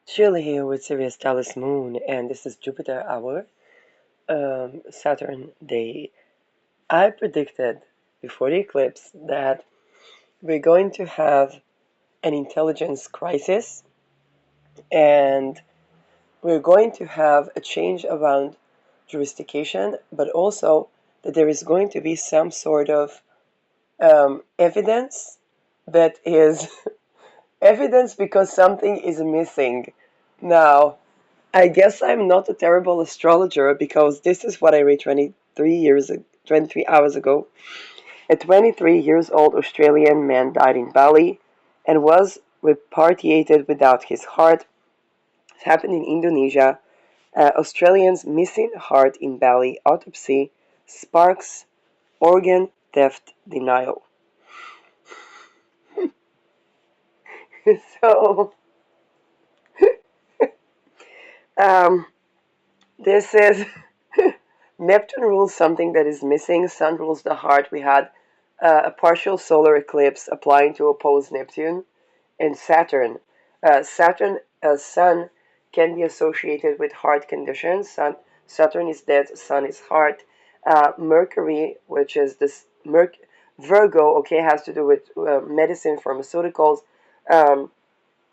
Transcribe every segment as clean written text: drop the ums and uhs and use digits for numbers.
Shirley here with Sirius Dallas Moon, and this is Jupiter hour, Saturn day. I predicted before the eclipse that we're going to have an intelligence crisis and we're going to have a change around jurisdiction, but also that there is going to be some sort of evidence that is evidence because something is missing. Now, I guess I'm not a terrible astrologer because this is what I read 23 hours ago. A 23 years old Australian man died in Bali and was repatriated without his heart. It happened in Indonesia. Australians missing heart in Bali autopsy sparks organ theft denial. So, um, this is Neptune rules something that is missing. Sun rules the heart. We had a partial solar eclipse applying to oppose Neptune and Saturn. Sun can be associated with heart conditions. Saturn is dead. Sun is heart. Mercury, which is this Virgo, okay, has to do with medicine, pharmaceuticals. Um,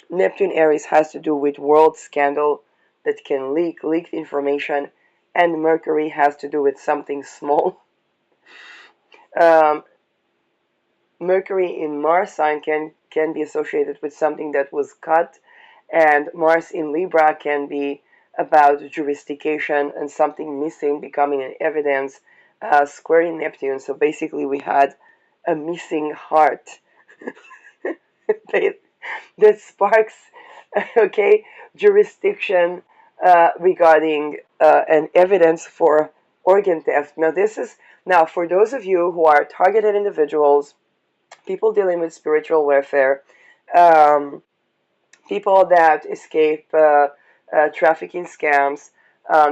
Neptune Aries has to do with world scandal that can leaked information, and Mercury has to do with something small. Um, Mercury in Mars sign can be associated with something that was cut, and Mars in Libra can be about jurisdiction and something missing becoming an evidence. Square in Neptune, so basically we had a missing heart that sparks, okay, jurisdiction regarding an evidence for organ theft. Now for those of you who are targeted individuals, people dealing with spiritual warfare, um, people that escape trafficking scams,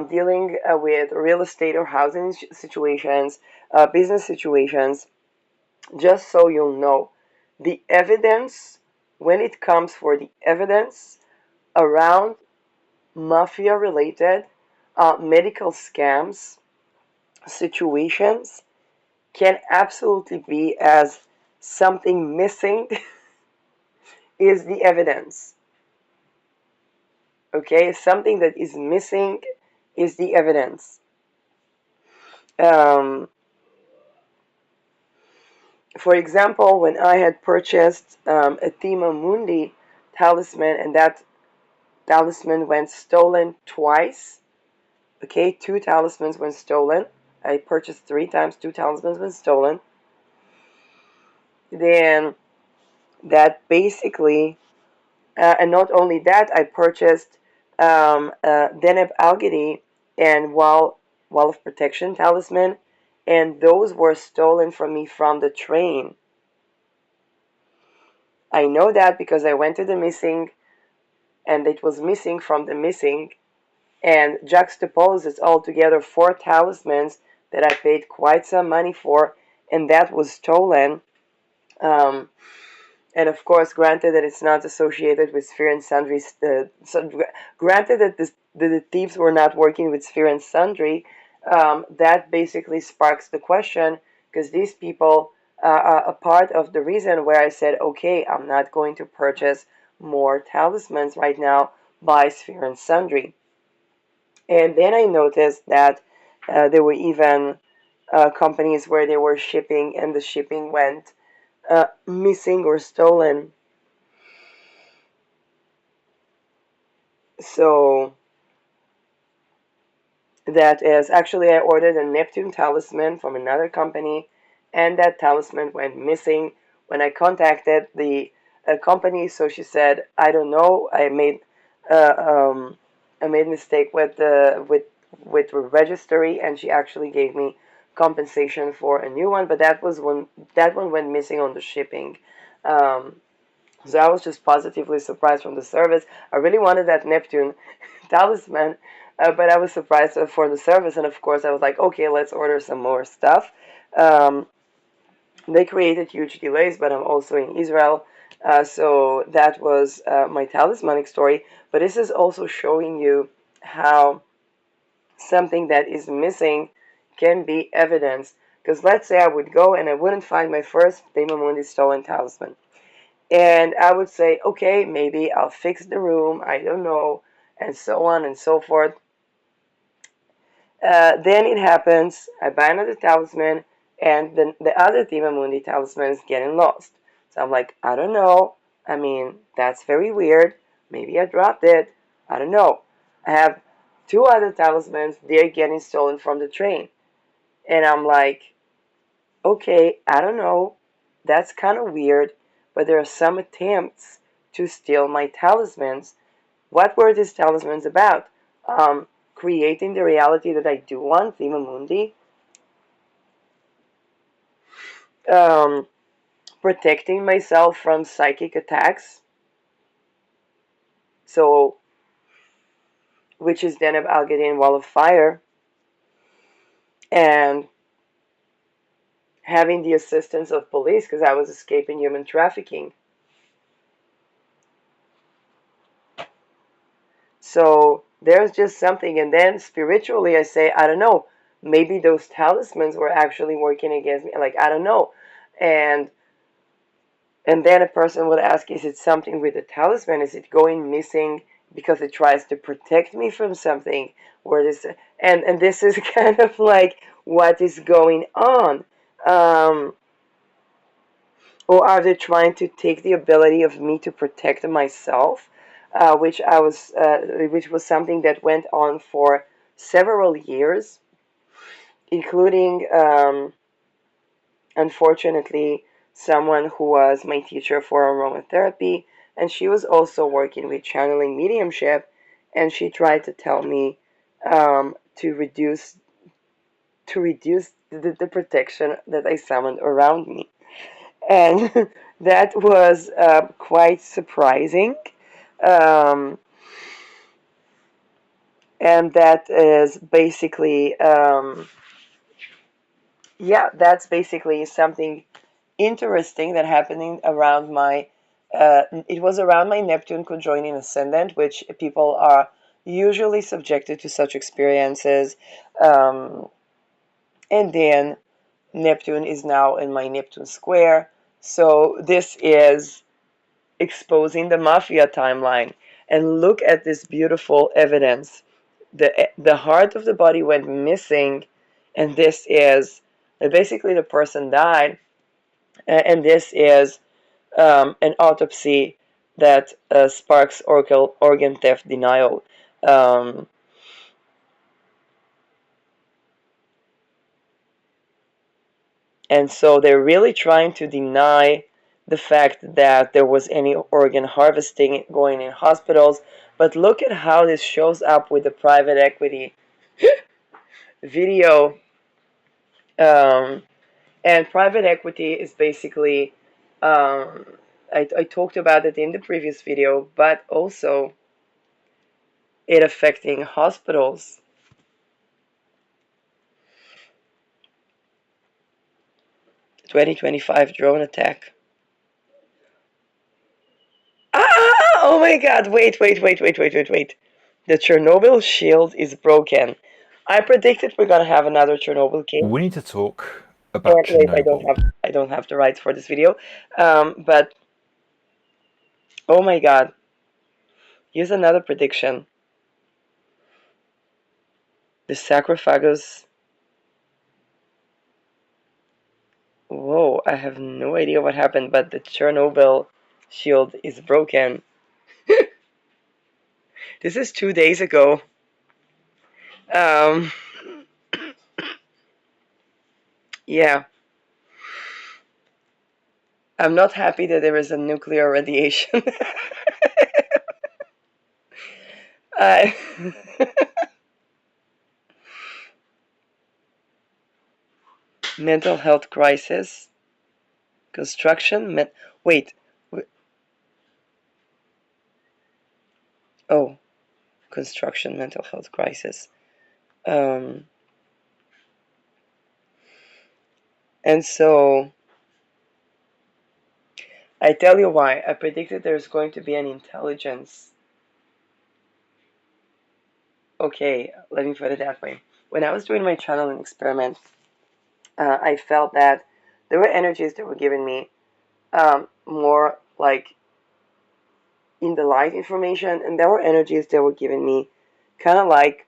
dealing with real estate or housing situations, business situations. Just so you'll know, the evidence, when it comes for the evidence around mafia related medical scams situations, can absolutely be as something missing is the evidence. Okay, something that is missing is the evidence. Um, for example, when I had purchased a Thema Mundi talisman and that talisman went stolen twice, okay, two talismans went stolen. I purchased three times, two talismans went stolen. Then that basically, and not only that, I purchased Deneb Algedy and Wall of Protection talisman, and those were stolen from me from the train. I know that because I went to the missing, and it was missing from the missing, and juxtaposed it's altogether four talismans that I paid quite some money for, and that was stolen. Um, and of course, granted that it's not associated with Sphere and Sundry, granted that the thieves were not working with Sphere and Sundry, that basically sparks the question because these people are a part of the reason where I said, okay, I'm not going to purchase more talismans right now by Sphere and Sundry. And then I noticed that there were even companies where they were shipping and the shipping went missing or stolen. So that is actually, I ordered a Neptune talisman from another company, and that talisman went missing. When I contacted the company, so she said, "I don't know. Uh, um, I made mistake with the registry," and she actually gave me compensation for a new one. But that one went missing on the shipping. Um, so I was just positively surprised from the service. I really wanted that Neptune talisman, but I was surprised for the service. And of course, I was like, okay, let's order some more stuff. Um, they created huge delays, but I'm also in Israel. So that was my talismanic story. But this is also showing you how something that is missing can be evidenced. Because let's say I would go and I wouldn't find my first Dema Mundi stolen talisman. And I would say, okay, maybe I'll fix the room, I don't know, and so on and so forth. Then it happens, I buy another talisman, and then the other Dima Mundi talisman is getting lost. So I'm like, I don't know. I mean, that's very weird. Maybe I dropped it. I don't know. I have two other talismans, they're getting stolen from the train. And I'm like, okay, I don't know. That's kind of weird, but there are some attempts to steal my talismans. What were these talismans about? Creating the reality that I do want, Thema Mundi, um, protecting myself from psychic attacks, so which is then of Al-Gaden Wall of Fire, and having the assistance of police because I was escaping human trafficking. So there's just something, and then spiritually I say, I don't know, maybe those talismans were actually working against me. Like, I don't know. And then a person would ask, is it something with the talisman? Is it going missing because it tries to protect me from something? Or this, and this is kind of like what is going on. Um, or are they trying to take the ability of me to protect myself, which was something that went on for several years, including, unfortunately, someone who was my teacher for aromatherapy, and she was also working with channeling mediumship, and she tried to tell me to reduce the protection that I summoned around me. And that was quite surprising. Um, and that is basically, yeah, that's basically something interesting that happening around my. It was around my Neptune conjoining ascendant, which people are usually subjected to such experiences. Um, and then Neptune is now in my Neptune square. So this is exposing the mafia timeline. And look at this beautiful evidence. The heart of the body went missing, and this is basically the person died, and this is an autopsy that sparks organ theft denial. Um, and so they're really trying to deny the fact that there was any organ harvesting going in hospitals. But look at how this shows up with the private equity video. Um, and private equity is basically, um, I talked about it in the previous video, but also it affecting hospitals. 2025 drone attack. Ah! Oh my god, wait. The Chernobyl shield is broken. I predicted we're gonna have another Chernobyl case. We need to talk about And wait, Chernobyl. I don't have the rights for this video. But oh my god, here's another prediction. The sarcophagus. Whoa, I have no idea what happened, but the Chernobyl shield is broken. This is 2 days ago. Um, yeah, I'm not happy that there is a nuclear radiation. uh, mental health crisis, construction. Wait, oh, construction mental health crisis. Um, and so I tell you why. I predicted there's going to be an intelligence. Okay, let me put it that way. When I was doing my channeling experiment, I felt that there were energies that were giving me more like in the light information, and there were energies that were giving me kind of like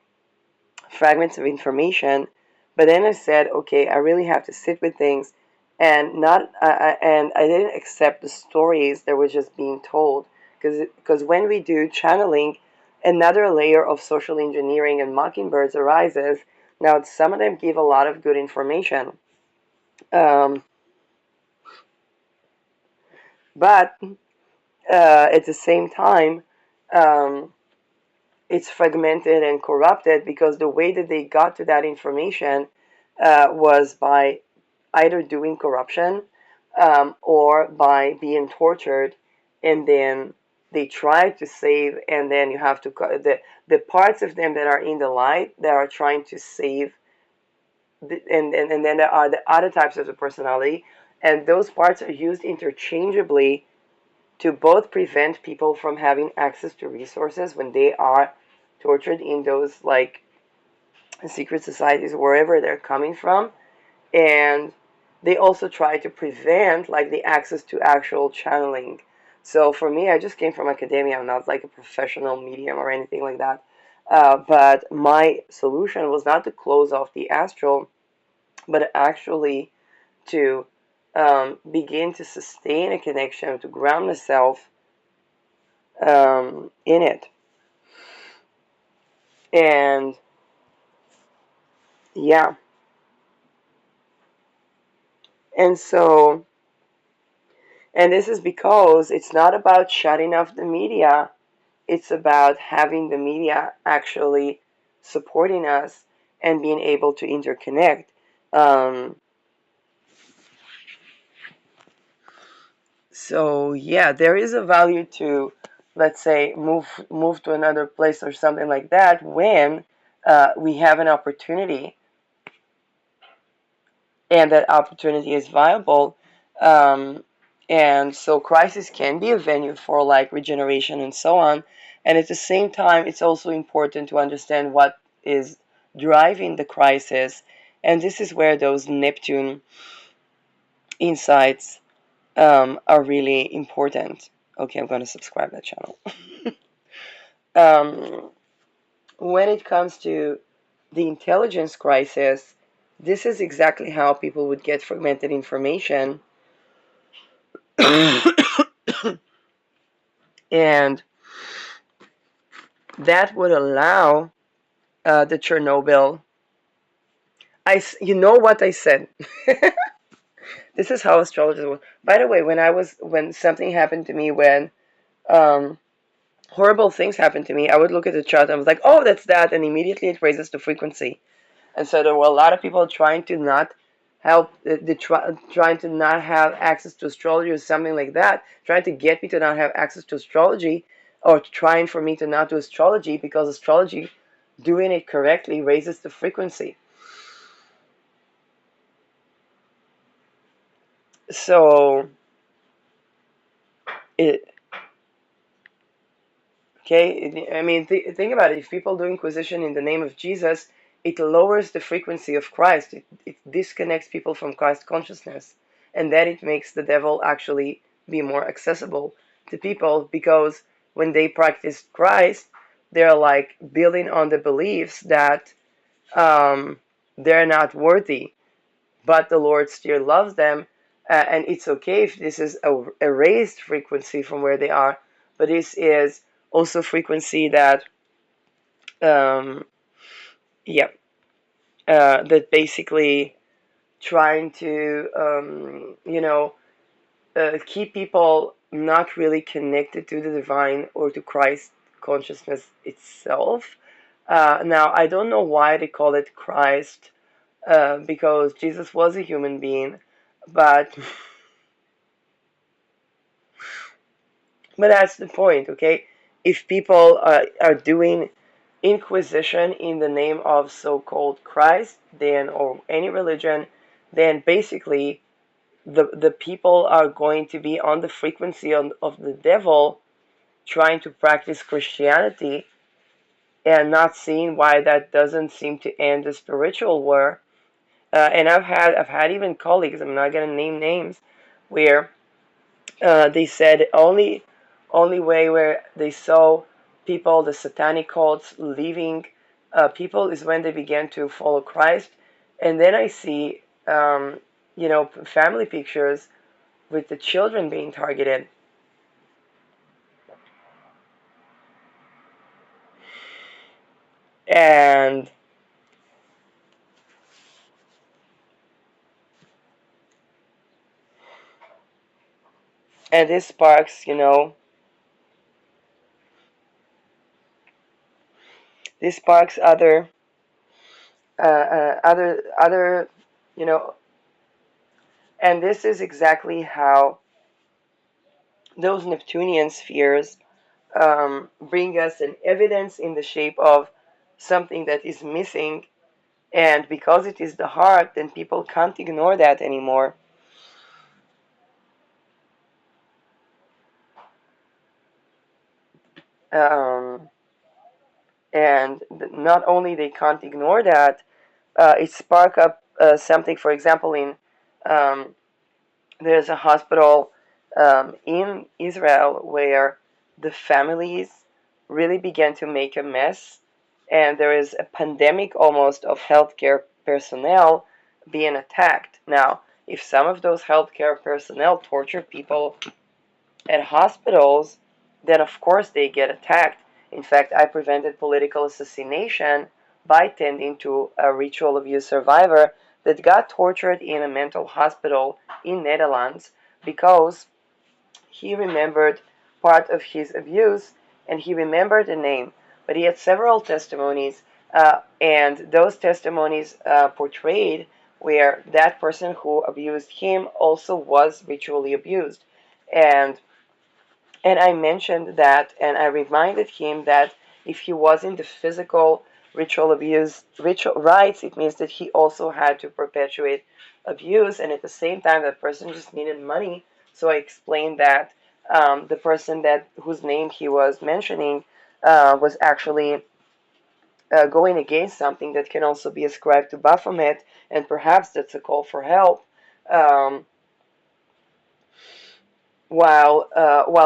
fragments of information. But then I said, okay, I really have to sit with things, and not and I didn't accept the stories that were just being told, because when we do channeling, another layer of social engineering and mockingbirds arises. Now some of them give a lot of good information, um, but at the same time. Um, it's fragmented and corrupted because the way that they got to that information was by either doing corruption or by being tortured, and then they try to save, and then you have to the parts of them that are in the light that are trying to save, and then there are the other types of the personality, and those parts are used interchangeably to both prevent people from having access to resources when they are tortured in those like secret societies wherever they're coming from, and they also try to prevent like the access to actual channeling. So for me, I just came from academia. I'm not like a professional medium or anything like that, but my solution was not to close off the astral, but actually to begin to sustain a connection, to ground myself in it. And yeah, and so, and this is because it's not about shutting off the media, it's about having the media actually supporting us and being able to interconnect. Um, so yeah, there is a value to, let's say, move to another place or something like that when we have an opportunity, and that opportunity is viable. Um, and so crisis can be a venue for like regeneration and so on. And at the same time, it's also important to understand what is driving the crisis. And this is where those Neptune insights are really important. Okay, I'm going to subscribe that channel. um, when it comes to the intelligence crisis, this is exactly how people would get fragmented information. And that would allow the Chernobyl. You know what I said. This is how astrologers work. By the way, when something happened to me, when um, horrible things happened to me, I would look at the chart and I was like, oh, that's that, and immediately it raises the frequency. And so there were a lot of people trying to not help, trying to not have access to astrology or something like that, trying to get me to not have access to astrology, or trying for me to not do astrology because astrology, doing it correctly, raises the frequency. So, it, okay, I mean, think about it. If people do Inquisition in the name of Jesus, it lowers the frequency of Christ. It disconnects people from Christ consciousness. And then it makes the devil actually be more accessible to people, because when they practice Christ, they're like building on the beliefs that um, they're not worthy, but the Lord still loves them. And it's okay if this is a raised frequency from where they are, but this is also frequency that, um, yeah, that basically trying to, keep people not really connected to the divine or to Christ consciousness itself. Now, I don't know why they call it Christ, because Jesus was a human being, but but that's the point, okay? If people are doing Inquisition in the name of so-called Christ, then, or any religion, then basically the people are going to be on the frequency of the devil, trying to practice Christianity and not seeing why that doesn't seem to end the spiritual war. And I've had even colleagues, I'm not gonna name names, where they said only way where they saw people, the satanic cults, leaving people is when they began to follow Christ. And then I see, family pictures with the children being targeted. And and this sparks, this sparks other, you know, and this is exactly how those Neptunian spheres bring us an evidence in the shape of something that is missing, and because it is the heart, then people can't ignore that anymore. Um, and not only they can't ignore that, it spark up something. For example, in um, there's a hospital in Israel where the families really began to make a mess, and there is a pandemic almost of healthcare personnel being attacked. Now, if some of those healthcare personnel torture people at hospitals, then of course they get attacked. In fact, I prevented political assassination by tending to a ritual abuse survivor that got tortured in a mental hospital in Netherlands because he remembered part of his abuse and he remembered a name. But he had several testimonies, and those testimonies portrayed where that person who abused him also was ritually abused. And and I mentioned that, and I reminded him that if he was in the physical ritual abuse ritual rights, it means that he also had to perpetuate abuse, and at the same time, that person just needed money. So I explained that the person that whose name he was mentioning was actually going against something that can also be ascribed to Baphomet, and perhaps that's a call for help. Um, while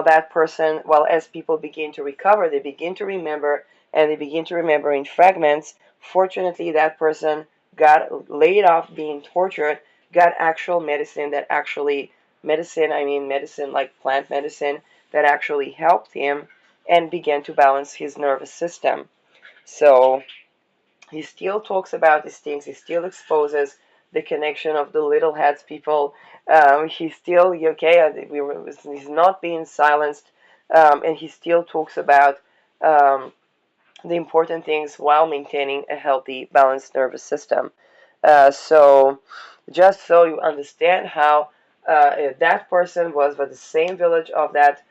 that person, while as people begin to recover, they begin to remember, and they begin to remember in fragments. Fortunately, that person got laid off being tortured, got actual medicine that actually medicine, I mean medicine like plant medicine that actually helped him, and began to balance his nervous system. So he still talks about these things. He still exposes the connection of the little hats people. He's still okay. He's not being silenced, and he still talks about um, the important things while maintaining a healthy, balanced nervous system. So, just so you understand how that person was but the same village of that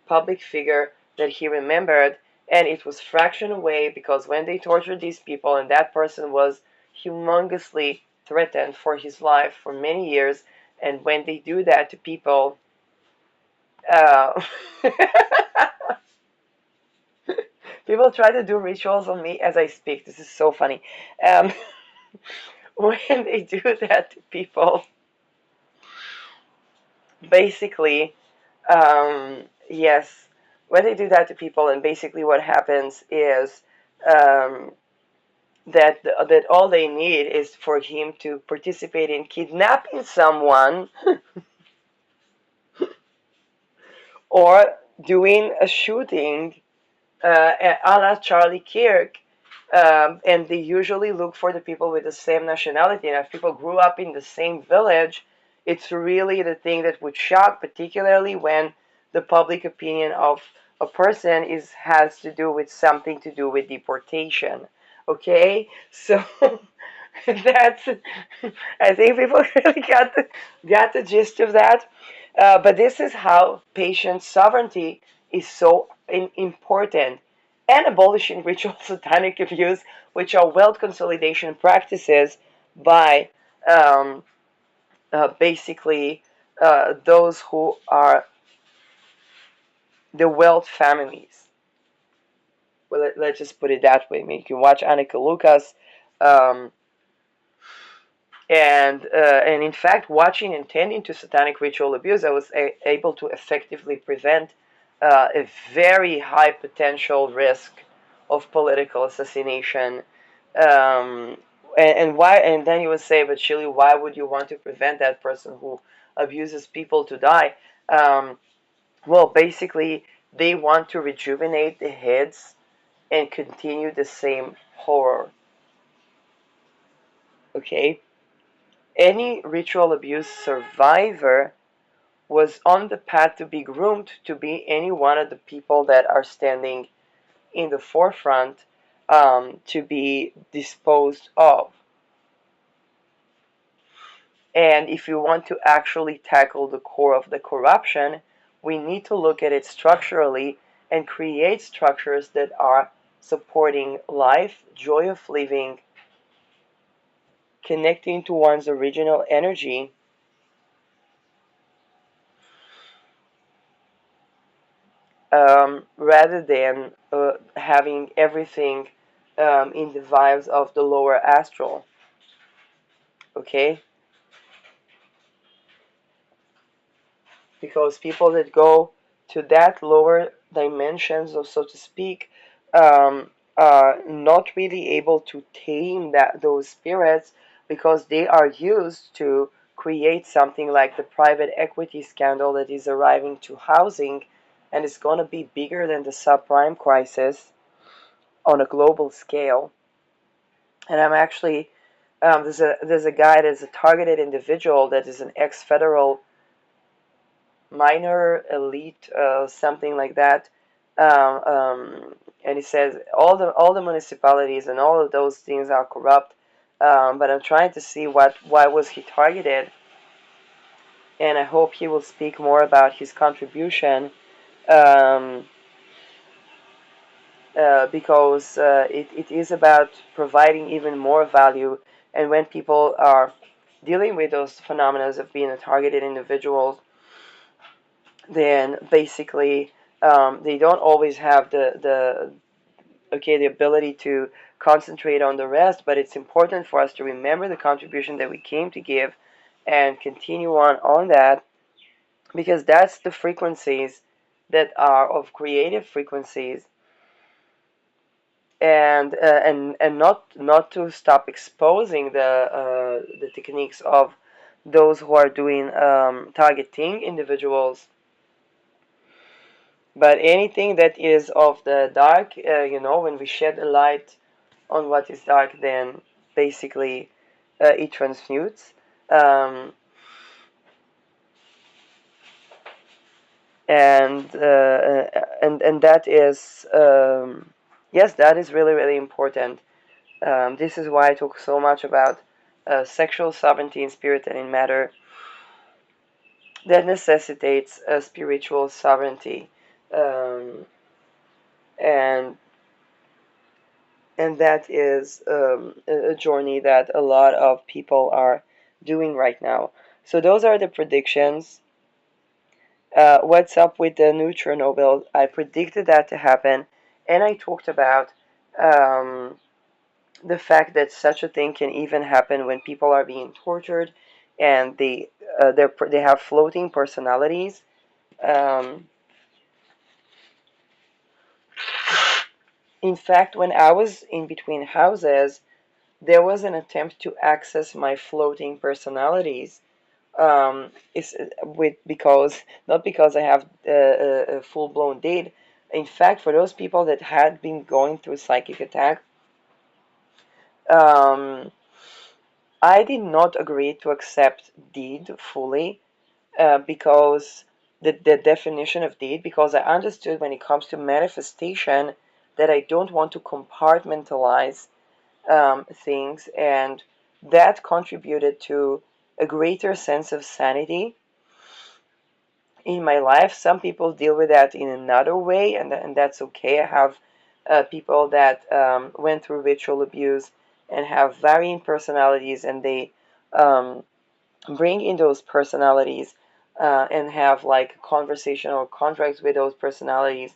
public figure that he remembered, and it was fraction away because when they tortured these people, and that person was humongously threatened for his life for many years, and when they do that to people, uh, people try to do rituals on me as I speak. This is so funny. Um, when they do that to people, basically, yes, when they do that to people, and basically what happens is um, that all they need is for him to participate in kidnapping someone or doing a shooting a la Charlie Kirk. And they usually look for the people with the same nationality. And if people grew up in the same village, it's really the thing that would shock, particularly when the public opinion of a person has to do with something to do with deportation. Okay, so that's I think people really got the gist of that. But this is how patient sovereignty is so important, and abolishing ritual satanic abuse, which are wealth consolidation practices by um, basically those who are the wealth families. Well, let's just put it that way. I mean, you can watch Annika Lucas, um, and in fact, watching and tending to satanic ritual abuse, I was able to effectively prevent a very high potential risk of political assassination. Um, and why? And then you would say, but Shirley, why would you want to prevent that person who abuses people to die? Um, well, basically, they want to rejuvenate the heads and continue the same horror. Okay? Any ritual abuse survivor was on the path to be groomed to be any one of the people that are standing in the forefront to be disposed of. And if you want to actually tackle the core of the corruption, we need to look at it structurally and create structures that are supporting life, joy of living, connecting to one's original energy, rather than having everything in the vibes of the lower astral. Okay? Because people that go to that lower dimensions, or so to speak, are not really able to tame those spirits because they are used to create something like the private equity scandal that is arriving to housing and is going to be bigger than the subprime crisis on a global scale. And I'm actually there's a guy that's a targeted individual that is an ex-federal minor elite, something like that. And he says all the municipalities and all of those things are corrupt. But I'm trying to see why was he targeted, and I hope he will speak more about his contribution. Um, because it is about providing even more value. And when people are dealing with those phenomena of being a targeted individual, then basically they don't always have the ability to concentrate on the rest. But it's important for us to remember the contribution that we came to give and continue on that, because that's the frequencies that are of creative frequencies, and not to stop exposing the techniques of those who are doing targeting individuals, but anything that is of the dark, when we shed a light on what is dark, then basically it transmutes, um, and that is yes, that is really really important. This is why I talk so much about sexual sovereignty in spirit and in matter that necessitates a spiritual sovereignty, um, and and that is a journey that a lot of people are doing right now. So those are the predictions. What's up with the new Chernobyl? I predicted that to happen, and I talked about um, the fact that such a thing can even happen when people are being tortured, and they have floating personalities. Um, in fact, when I was in between houses, there was an attempt to access my floating personalities. It's with because not because I have a full blown date. In fact, for those people that had been going through psychic attack, um, I did not agree to accept deed fully, because the definition of deed, because I understood when it comes to manifestation that I don't want to compartmentalize things, and that contributed to a greater sense of sanity in my life. Some people deal with that in another way, and that's okay. I have people that went through ritual abuse and have varying personalities, and they um, bring in those personalities and have like conversational contracts with those personalities.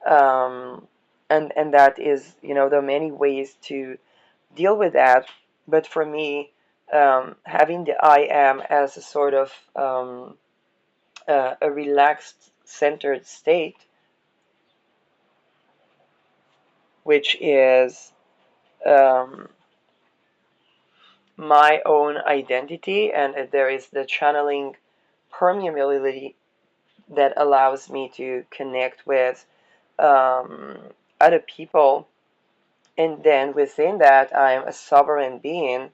um, and that is, there are many ways to deal with that. But for me, having the I am as a sort of a relaxed, centered state, which is um, my own identity, and there is the channeling permeability that allows me to connect with um, other people. And then within that, I am a sovereign being.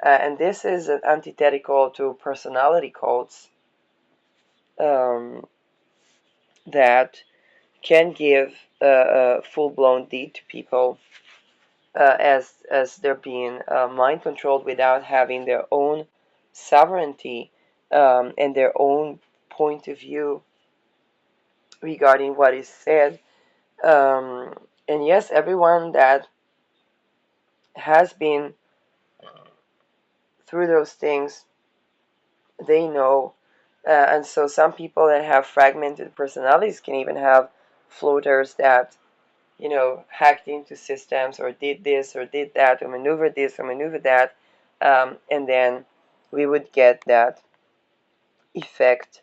And this is an antithetical to personality cults um, that can give a full-blown deed to people as they're being mind controlled without having their own sovereignty and their own point of view regarding what is said. Um, and yes, everyone that has been through those things, they know. And so some people that have fragmented personalities can even have floaters that, hacked into systems or did this or did that or maneuvered this or maneuvered that. And then we would get that effect.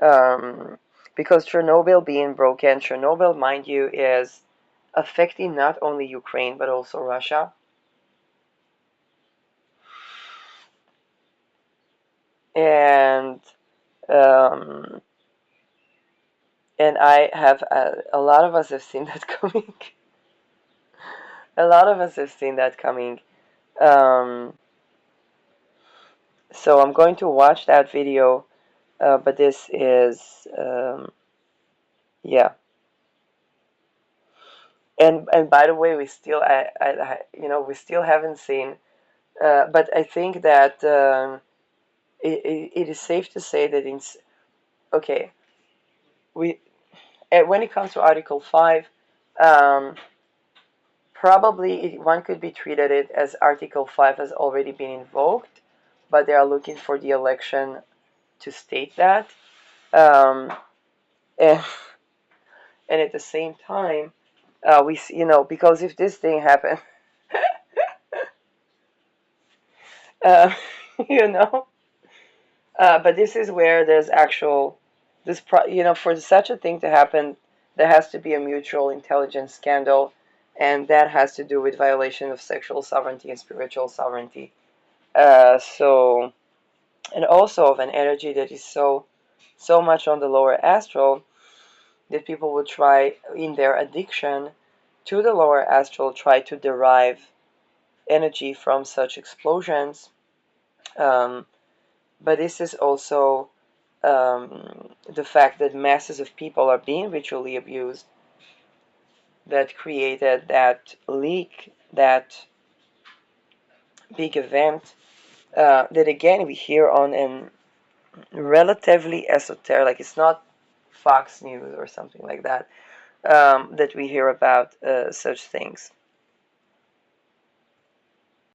Um, because Chernobyl being broken, Chernobyl, mind you, is affecting not only Ukraine but also Russia. And um, and I have a lot of us have seen that coming. A lot of us have seen that coming. Um, so I'm going to watch that video, but this is yeah. And by the way, we still we still haven't seen. But I think that it is safe to say that okay, we when it comes to Article 5, um, probably one could be treated it as Article 5 has already been invoked, but they are looking for the election to state that. Um, and, and at the same time, because if this thing happened, uh, you know, but this is where there's actual, for such a thing to happen, there has to be a mutual intelligence scandal, and that has to do with violation of sexual sovereignty and spiritual sovereignty. So, and also of an energy that is so much on the lower astral that people would try in their addiction to the lower astral try to derive energy from such explosions. Um, but this is also the fact that masses of people are being ritually abused that created that leak, that big event that again we hear on an relatively esoteric, like it's not Fox News or something like that, that we hear about such things.